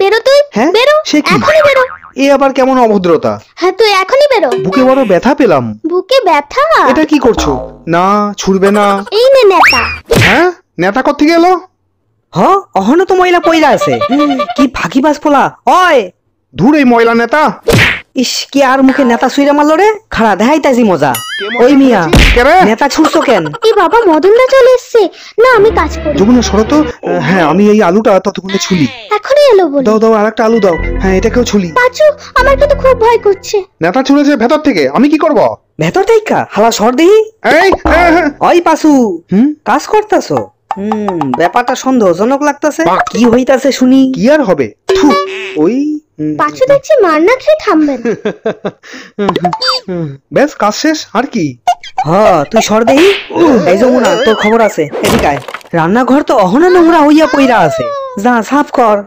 বেরো তুই, হ্যাঁ বেরো সে কি? এখনই বেরো। এ আবার কেমন অভদ্রতা? হ্যাঁ তুই এখনই বেরো। বুকে বড় ব্যথা পেলাম। বুকে ব্যথা? এটা কি করছো? না ছুড়বে না। এই নে নেতা। হ্যাঁ নেতা কোত্থেকে এলো? হ অহনো তো ময়লা পইরা আছে। কি ফাঁকিবাজ পোলা। ওই ধুর এই ময়লা নেতা। ইস কি আর মুখে নেতা সুইরা মারলো রে। খাড়া দেখাইতাছি মজা। ওই মিয়া নেতা ছুড়ছো কেন? এই বাবা মদনদা চলে এসছে। না আমি কাজ করি। যমুনা সরো তো। হ্যাঁ আমি এই আলুটা ততক্ষণে ছুলি। এখনই এলো বলে। দাও দাও আরেকটা আলু দাও। হ্যাঁ এটাকেও ছুলি। পাঁচু আমার কিন্তু খুব ভয় করছে। নেতা ছুলেছে ভেতর থেকে, আমি কি করব? ভেতর থেকে হালা সর দেহি। এই ওই পাশু হুম কাজ করতাছো? ব্যাপারটা সন্দেহজনক লাগতাছে। কি হইতাছে শুনি? কি আর হবে? থু, ওই পাঁচু দেখছি মার না খেয়ে থামবেন। ব্যাস কাজ শেষ আর কি। হ তুই সর দেহি। এই যমুনা তোর খবর আছে, এদিকে আয়। রান্নাঘর তো অহনো নোংরা হইয়া পইরা আছে, যা সাফ কর।